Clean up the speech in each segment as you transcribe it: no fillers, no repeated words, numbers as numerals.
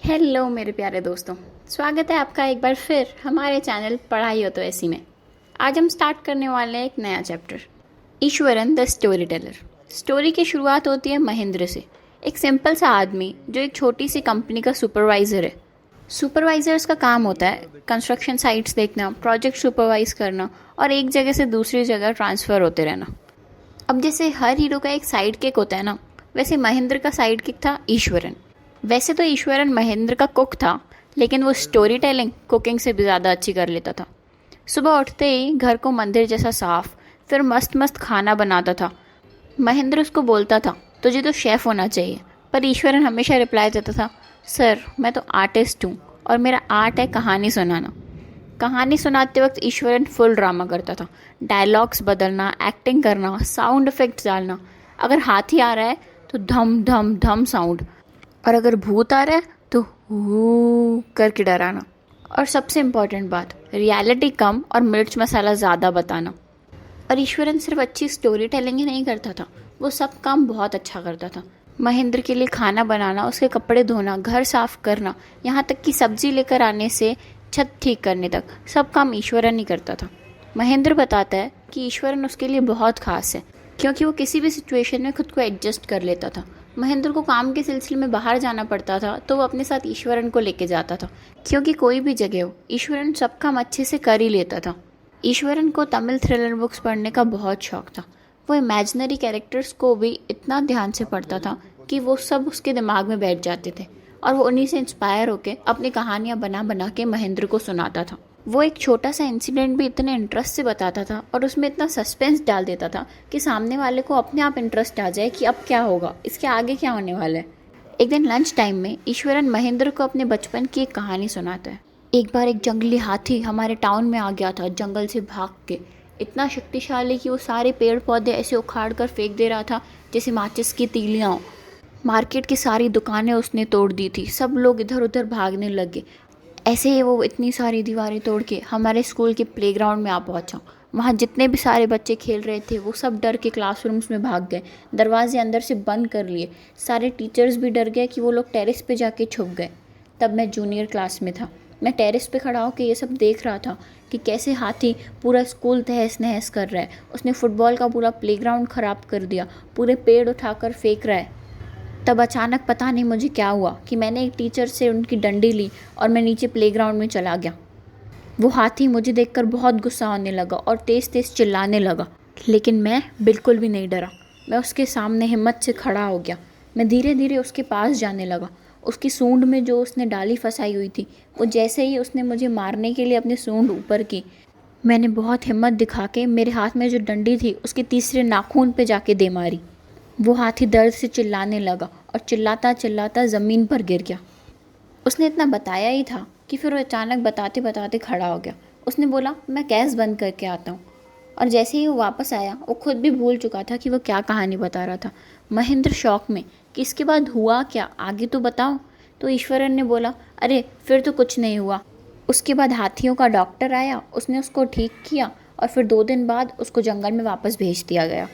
Hello मेरे प्यारे दोस्तों, स्वागत है आपका एक बार फिर हमारे चैनल पढ़ाई हो तो ऐसी में। आज हम स्टार्ट करने वाले हैं एक नया chapter, Eswaran the story teller. Story की शुरुआत होती है महेंद्र से, एक सिंपल सा आदमी जो एक छोटी सी कंपनी का सुपरवाइज़र है। सुपरवाइजर्स का काम होता है कंस्ट्रक्शन साइट्स देखना, प्रोजेक्ट सुपरवाइज करना और एक जगह से दूसरी जगह ट्रांसफ़र होते रहना। अब जैसे हर हीरो का एक साइड किक होता है ना, वैसे महेंद्र का साइड किक था ईश्वरन। वैसे तो ईश्वरन महेंद्र का कुक था, लेकिन वो स्टोरी टेलिंग कुकिंग से भी ज़्यादा अच्छी कर लेता था। सुबह उठते ही घर को मंदिर जैसा साफ, फिर मस्त मस्त खाना बनाता था। महेंद्र उसको बोलता था, तुझे तो शेफ़ होना चाहिए, पर ईश्वरन हमेशा रिप्लाई देता था, सर मैं तो आर्टिस्ट हूँ और मेरा आर्ट है कहानी सुनाना। कहानी सुनाते वक्त ईश्वरन फुल ड्रामा करता था, डायलॉग्स बदलना, एक्टिंग करना, साउंड इफेक्ट्स डालना। अगर हाथी आ रहा है तो धम धम धम साउंड, और अगर भूत आ रहा है तो हू करके डराना। और सबसे इम्पॉर्टेंट बात, रियलिटी कम और मिर्च मसाला ज़्यादा बताना। और ईश्वरन सिर्फ अच्छी स्टोरी टेलिंग ही नहीं करता था, वो सब काम बहुत अच्छा करता था। महेंद्र के लिए खाना बनाना, उसके कपड़े धोना, घर साफ करना, यहाँ तक कि सब्जी लेकर आने से छत ठीक करने तक सब काम ईश्वरन ही करता था। महेंद्र बताता है कि ईश्वरन उसके लिए बहुत खास है, क्योंकि वो किसी भी सिचुएशन में खुद को एडजस्ट कर लेता था। महेंद्र को काम के सिलसिले में बाहर जाना पड़ता था तो वो अपने साथ ईश्वरन को लेके जाता था, क्योंकि कोई भी जगह हो ईश्वरन सब काम अच्छे से कर ही लेता था। ईश्वरन को तमिल थ्रिलर बुक्स पढ़ने का बहुत शौक था। वो इमेजिनरी कैरेक्टर्स को भी इतना ध्यान से पढ़ता था कि वो सब उसके दिमाग में बैठ जाते थे, और वो उन्हीं से इंस्पायर होकर अपनी कहानियाँ बना बना के महेंद्र को सुनाता था। वो एक छोटा सा इंसिडेंट भी इतने इंटरेस्ट से बताता था और उसमें इतना सस्पेंस डाल देता था कि सामने वाले को अपने आप इंटरेस्ट आ जाए कि अब क्या होगा, इसके आगे क्या होने वाला है। एक दिन लंच टाइम में ईश्वरन महेंद्र को अपने बचपन की एक कहानी सुनाता है। एक बार एक जंगली हाथी हमारे टाउन में आ गया था, जंगल से भाग के। इतना शक्तिशाली कि वो सारे पेड़ पौधे ऐसे उखाड़ कर फेंक दे रहा था जैसे माचिस की तीलियाँ हों। मार्केट की सारी दुकानें उसने तोड़ दी थी, सब लोग इधर उधर भागने लगे। ऐसे ही वो इतनी सारी दीवारें तोड़ के हमारे स्कूल के प्लेग्राउंड में आ पहुंचा। वहाँ जितने भी सारे बच्चे खेल रहे थे वो सब डर के क्लासरूम्स में भाग गए, दरवाजे अंदर से बंद कर लिए। सारे टीचर्स भी डर गए कि वो लोग टेरेस पे जाके छुप गए। तब मैं जूनियर क्लास में था। मैं टेरेस पे खड़ा होकर ये सब देख रहा था कि कैसे हाथी पूरा स्कूल तहस नहस कर रहा है। उसने फुटबॉल का पूरा प्लेग्राउंड ख़राब कर दिया, पूरे पेड़ उठाकर फेंक रहा है। तब अचानक पता नहीं मुझे क्या हुआ कि मैंने एक टीचर से उनकी डंडी ली और मैं नीचे प्लेग्राउंड में चला गया। वो हाथी मुझे देखकर बहुत गुस्सा होने लगा और तेज़ तेज़ चिल्लाने लगा, लेकिन मैं बिल्कुल भी नहीं डरा। मैं उसके सामने हिम्मत से खड़ा हो गया। मैं धीरे धीरे उसके पास जाने लगा। उसकी सूंड में जो उसने डाली फंसाई हुई थी, वो जैसे ही उसने मुझे मारने के लिए अपनी सूंड ऊपर की, मैंने बहुत हिम्मत दिखा के मेरे हाथ में जो डंडी थी उसके तीसरे नाखून पे जाके दे मारी। वो हाथी दर्द से चिल्लाने लगा और चिल्लाता चिल्लाता ज़मीन पर गिर गया। उसने इतना बताया ही था कि फिर वो अचानक बताते बताते खड़ा हो गया। उसने बोला, मैं गैस बंद करके आता हूँ। और जैसे ही वो वापस आया, वो खुद भी भूल चुका था कि वो क्या कहानी बता रहा था। महेंद्र शौक में कि इसके बाद हुआ क्या, आगे तो बताओ। तो ईश्वरन ने बोला, अरे फिर तो कुछ नहीं हुआ। उसके बाद हाथियों का डॉक्टर आया, उसने उसको ठीक किया और फिर 2 दिन बाद उसको जंगल में वापस भेज दिया गया।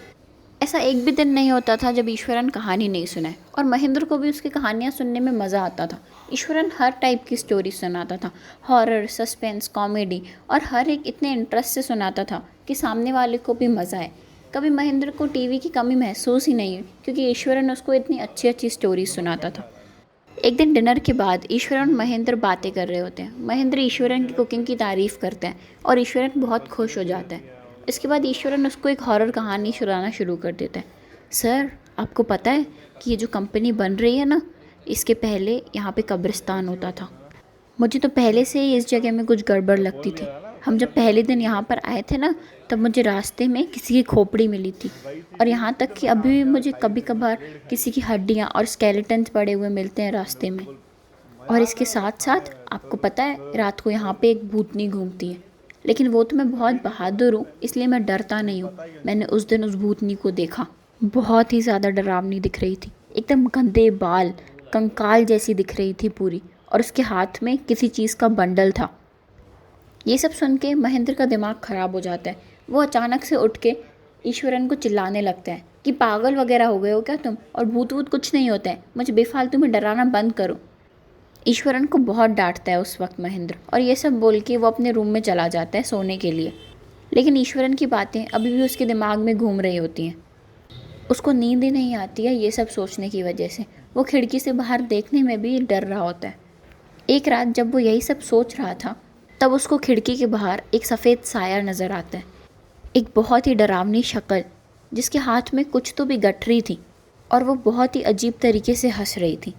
ऐसा एक भी दिन नहीं होता था जब ईश्वरन कहानी नहीं सुनाए, और महेंद्र को भी उसकी कहानियाँ सुनने में मज़ा आता था। ईश्वरन हर टाइप की स्टोरी सुनाता था, हॉरर, सस्पेंस, कॉमेडी, और हर एक इतने इंटरेस्ट से सुनाता था कि सामने वाले को भी मज़ा आए। कभी महेंद्र को टीवी की कमी महसूस ही नहीं हुई, क्योंकि ईश्वरन उसको इतनी अच्छी अच्छी स्टोरीज सुनाता था। एक दिन डिनर के बाद ईश्वरन और महेंद्र बातें कर रहे होते हैं। महेंद्र ईश्वरन की कुकिंग की तारीफ़ करते हैं और ईश्वरन बहुत खुश हो जाता है। इसके बाद ईश्वरन उसको एक हॉरर कहानी सुनाना शुरू कर देता है। सर, आपको पता है कि ये जो कंपनी बन रही है ना, इसके पहले यहाँ पे कब्रिस्तान होता था। मुझे तो पहले से ही इस जगह में कुछ गड़बड़ लगती थी। हम जब पहले दिन यहाँ पर आए थे ना, तब मुझे रास्ते में किसी की खोपड़ी मिली थी, और यहाँ तक कि अभी भी मुझे कभी कभार किसी की हड्डियाँ और स्केलेटन्स पड़े हुए मिलते हैं रास्ते में। और इसके साथ साथ आपको पता है, रात को यहाँ पे एक भूतनी घूमती है, लेकिन वो तो मैं बहुत बहादुर हूँ, इसलिए मैं डरता नहीं हूँ। मैंने उस दिन उस भूतनी को देखा, बहुत ही ज़्यादा डरावनी दिख रही थी। एकदम गंदे बाल, कंकाल जैसी दिख रही थी पूरी, और उसके हाथ में किसी चीज़ का बंडल था। ये सब सुन के महेंद्र का दिमाग ख़राब हो जाता है। वो अचानक से उठ के ईश्वरन को चिल्लाने लगता है कि पागल वगैरह हो गए हो क्या तुम, और भूत वूत कुछ नहीं होता है, मुझे बेफालतू में डराना बंद करो। ईश्वरन को बहुत डांटता है उस वक्त महेंद्र, और ये सब बोल के वो अपने रूम में चला जाता है सोने के लिए। लेकिन ईश्वरन की बातें अभी भी उसके दिमाग में घूम रही होती हैं। उसको नींद ही नहीं आती है ये सब सोचने की वजह से। वो खिड़की से बाहर देखने में भी डर रहा होता है। एक रात जब वो यही सब सोच रहा था, तब उसको खिड़की के बाहर एक सफ़ेद साया नज़र आता है। एक बहुत ही डरावनी शक्ल, जिसके हाथ में कुछ तो भी गठरी थी, और वो बहुत ही अजीब तरीके से हंस रही थी।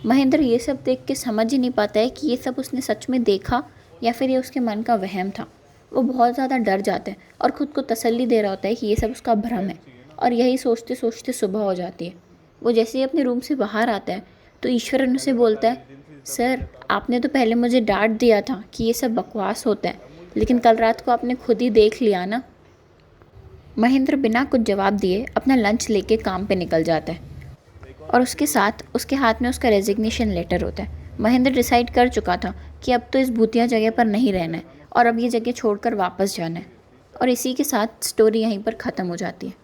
महेंद्र ये सब देख के समझ ही नहीं पाता है कि ये सब उसने सच में देखा या फिर ये उसके मन का वहम था। वो बहुत ज़्यादा डर जाता है और ख़ुद को तसल्ली दे रहा होता है कि ये सब उसका भ्रम है। और यही सोचते सोचते सुबह हो जाती है। वो जैसे ही अपने रूम से बाहर आता है तो ईश्वरन उसे बोलता है, सर आपने तो पहले मुझे डांट दिया था कि ये सब बकवास होता है, लेकिन कल रात को आपने खुद ही देख लिया ना। महेंद्र बिना कुछ जवाब दिए अपना लंच लेके काम पे निकल जाता है, और उसके साथ उसके हाथ में उसका रेजिग्नेशन लेटर होता है। महेंद्र डिसाइड कर चुका था कि अब तो इस भूतिया जगह पर नहीं रहना है और अब ये जगह छोड़कर वापस जाना है। और इसी के साथ स्टोरी यहीं पर ख़त्म हो जाती है।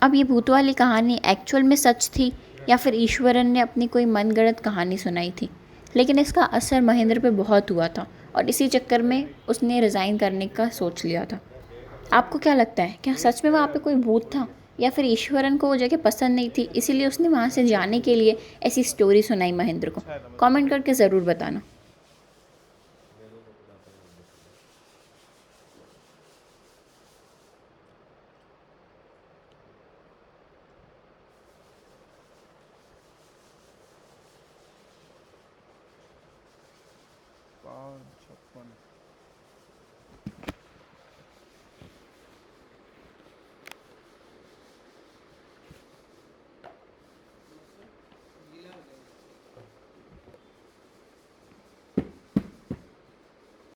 अब ये भूत वाली कहानी एक्चुअल में सच थी या फिर ईश्वरन ने अपनी कोई मनगढ़ंत कहानी सुनाई थी, लेकिन इसका असर महेंद्र पे बहुत हुआ था और इसी चक्कर में उसने रिज़ाइन करने का सोच लिया था। आपको क्या लगता है, क्या सच में वहाँ पे कोई भूत था, या फिर ईश्वरन को वो जगह पसंद नहीं थी इसीलिए उसने वहाँ से जाने के लिए ऐसी स्टोरी सुनाई महेंद्र को? कमेंट करके ज़रूर बताना। पाँच 56